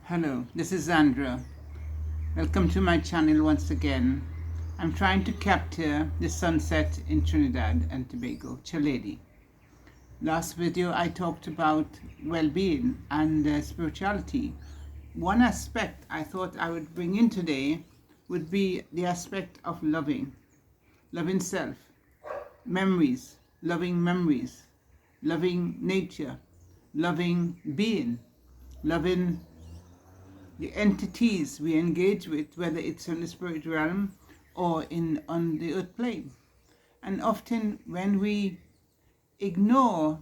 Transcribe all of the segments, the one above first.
Hello, this is Zandra. Welcome to my channel once again. I'm trying to capture the sunset in Trinidad and Tobago, Chile. Last video I talked about well-being and spirituality. One aspect I thought I would bring in today would be the aspect of loving self, memories, loving nature, loving being, loving the entities we engage with, whether it's in the spirit realm or on the earth plane. And often when we ignore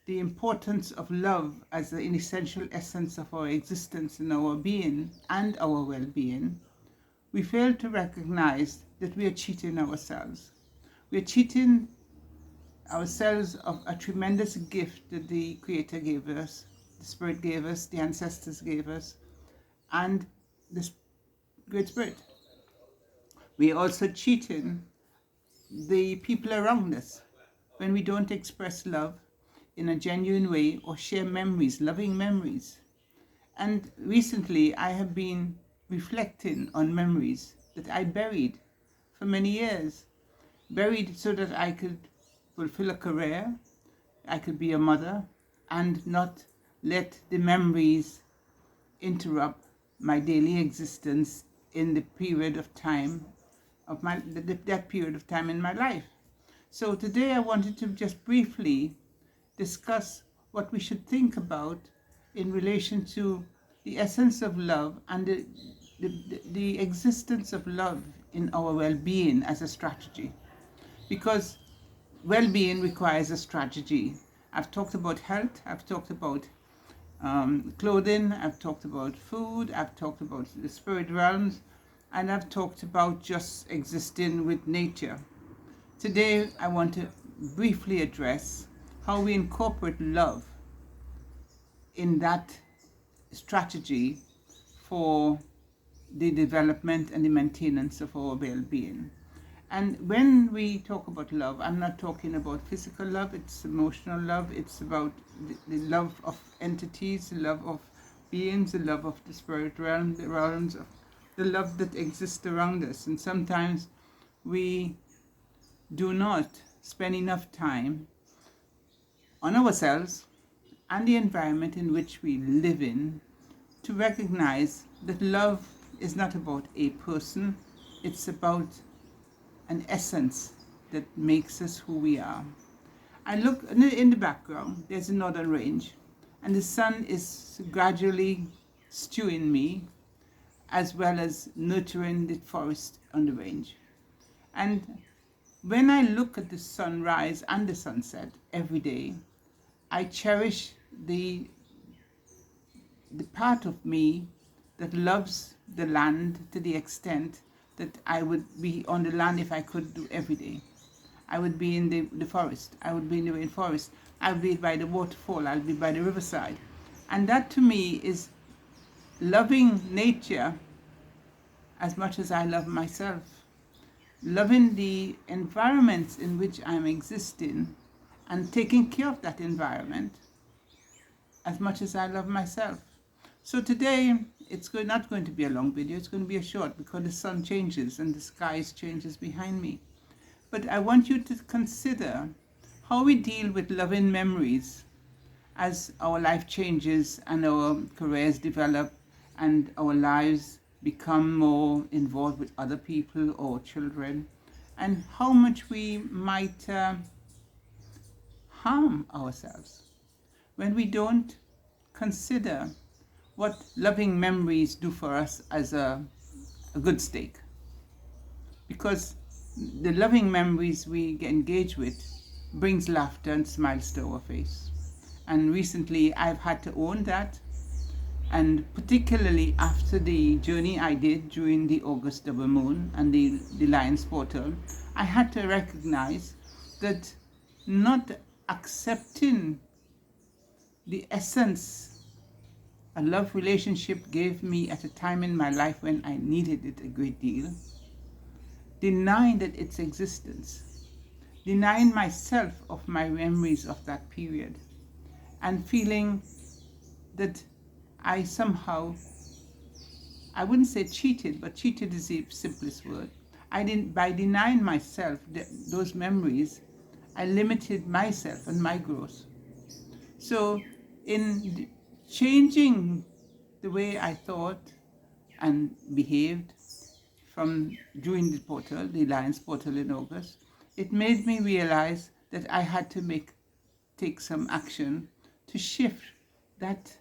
the importance of love as an essential essence of our existence and our being and our well-being, we fail to recognize that we are cheating ourselves. We are cheating ourselves of a tremendous gift that the Creator gave us, the Spirit gave us, the ancestors gave us, and the Great Spirit. We are also cheating the people around us when we don't express love in a genuine way or share memories, loving memories. And recently I have been reflecting on memories that I buried for many years. Buried so that I could fulfill a career, I could be a mother, and not let the memories interrupt my daily existence in the period of time of that period of time in my life. So today I wanted to just briefly discuss what we should think about in relation to the essence of love and the existence of love in our well-being as a strategy. Because well-being requires a strategy. I've talked about health, I've talked about clothing, I've talked about food, I've talked about the spirit realms, and I've talked about just existing with nature. Today I want to briefly address how we incorporate love in that strategy for the development and the maintenance of our well-being. And when we talk about love, I'm not talking about physical love, it's emotional love, it's about the love of entities, the love of beings, the love of the spirit realm, the realms of the love that exists around us. And sometimes we do not spend enough time on ourselves and the environment in which we live in to recognize that love is not about a person, it's about an essence that makes us who we are. I look in the background, there's a northern range, and the sun is gradually stewing me as well as nurturing the forest on the range. And when I look at the sunrise and the sunset every day, I cherish the part of me that loves the land to the extent that I would be on the land if I could do every day. I would be in the forest. I would be in the rainforest. I would be by the waterfall. I would be by the riverside. And that to me is loving nature as much as I love myself. Loving the environments in which I'm existing and taking care of that environment as much as I love myself. So today, it's not going to be a long video, it's going to be a short because the sun changes and the skies changes behind me. But I want you to consider how we deal with loving memories as our life changes and our careers develop and our lives become more involved with other people or children, and how much we might harm ourselves when we don't consider what loving memories do for us as a good steak. Because the loving memories we engage with brings laughter and smiles to our face. And recently I've had to own that, and particularly after the journey I did during the August double moon and the Lion's Portal, I had to recognize that not accepting the essence a love relationship gave me at a time in my life when I needed it a great deal, denying that its existence, denying myself of my memories of that period, and feeling that I somehow, I wouldn't say cheated, but cheated is the simplest word. I didn't, by denying myself those memories, I limited myself and my growth. So, in changing the way I thought and behaved from during the portal, the Alliance portal in August, it made me realize that I had to take some action to shift that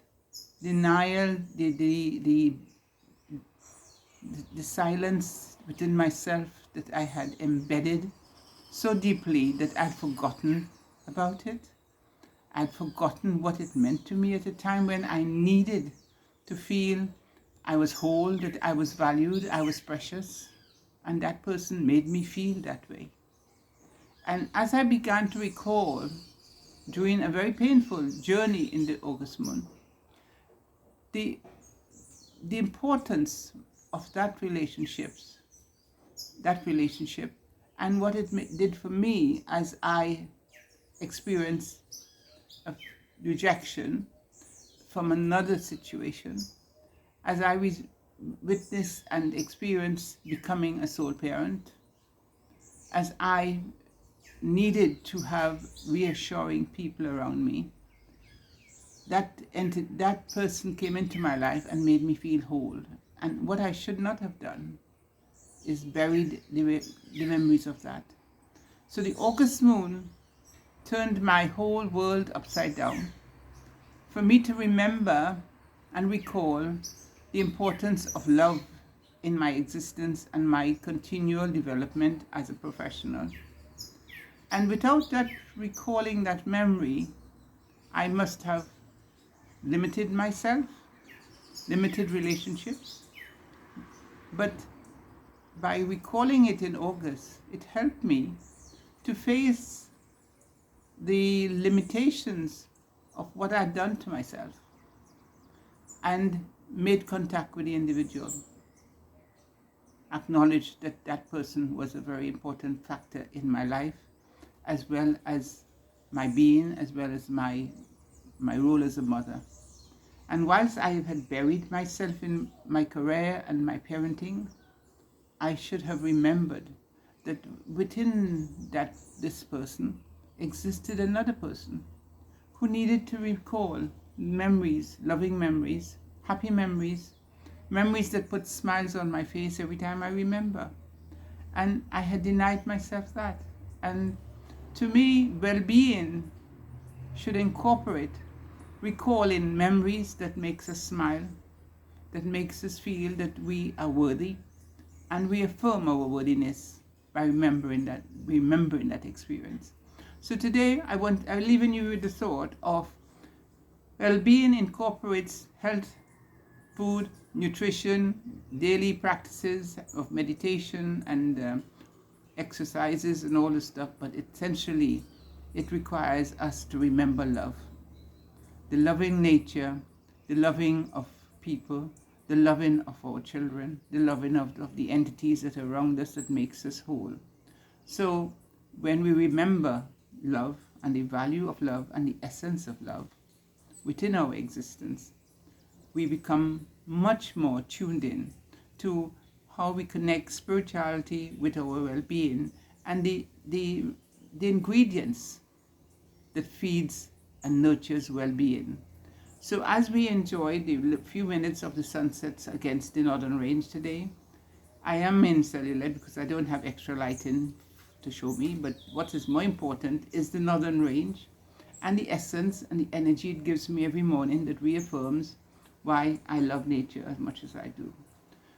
denial, the silence within myself that I had embedded so deeply that I'd forgotten about it. I'd forgotten what it meant to me at a time when I needed to feel I was whole, that I was valued, I was precious. And that person made me feel that way. And as I began to recall during a very painful journey in the August month, the importance of that relationship, and what it did for me as I experienced a rejection from another situation, as I witnessed and experienced becoming a soul parent, as I needed to have reassuring people around me, that person came into my life and made me feel whole. And what I should not have done is buried the memories of that. So the August moon turned my whole world upside down for me to remember and recall the importance of love in my existence and my continual development as a professional. And without that recalling that memory, I must have limited myself, limited relationships. But by recalling it in August, it helped me to face the limitations of what I'd done to myself and made contact with the individual. Acknowledged that that person was a very important factor in my life, as well as my being, as well as my role as a mother. And whilst I had buried myself in my career and my parenting, I should have remembered that within this person existed another person who needed to recall memories, loving memories, happy memories, memories that put smiles on my face every time I remember. And I had denied myself that. And to me, well-being should incorporate recalling memories that makes us smile, that makes us feel that we are worthy, and we affirm our worthiness by remembering that experience. So today I'm leaving you with the thought of well-being incorporates health, food, nutrition, daily practices of meditation and exercises and all this stuff, but essentially it requires us to remember love. The loving nature, the loving of people, the loving of our children, the loving of the entities that are around us that makes us whole. So when we remember love and the value of love and the essence of love within our existence, we become much more tuned in to how we connect spirituality with our well-being and the ingredients that feeds and nurtures well-being. So as we enjoy the few minutes of the sunsets against the northern range today, I am in cellular because I don't have extra lighting to show me, but what is more important is the northern range and the essence and the energy it gives me every morning that reaffirms why I love nature as much as I do.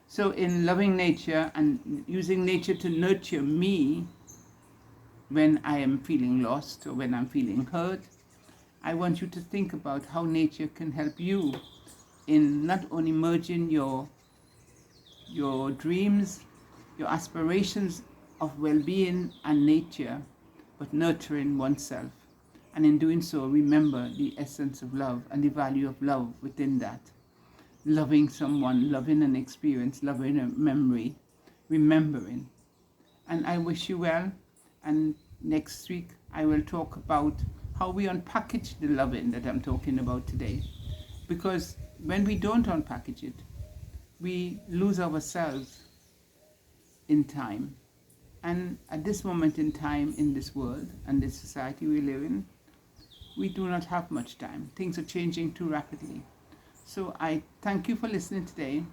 So in loving nature and using nature to nurture me when I am feeling lost or when I'm feeling hurt, I want you to think about how nature can help you in not only merging your dreams, your aspirations of well-being and nature, but nurturing oneself. And in doing so, remember the essence of love and the value of love within that. Loving someone, loving an experience, loving a memory, remembering. And I wish you well. And next week, I will talk about how we unpackage the loving that I'm talking about today. Because when we don't unpackage it, we lose ourselves in time. And at this moment in time, in this world and this society we live in, we do not have much time. Things are changing too rapidly. So I thank you for listening today.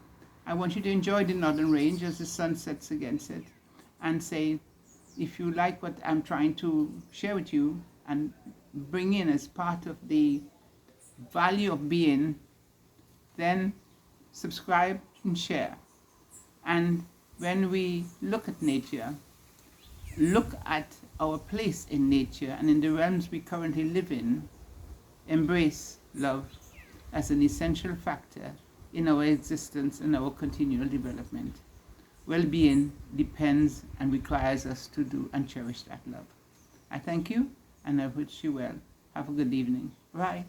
I want you to enjoy the northern range as the sun sets against it, and say, if you like what I'm trying to share with you and bring in as part of the value of being, then subscribe and share. And when we look at nature, look at our place in nature and in the realms we currently live in, embrace love as an essential factor in our existence and our continual development. Well-being depends and requires us to do and cherish that love. I thank you, and I wish you well. Have a good evening. Bye.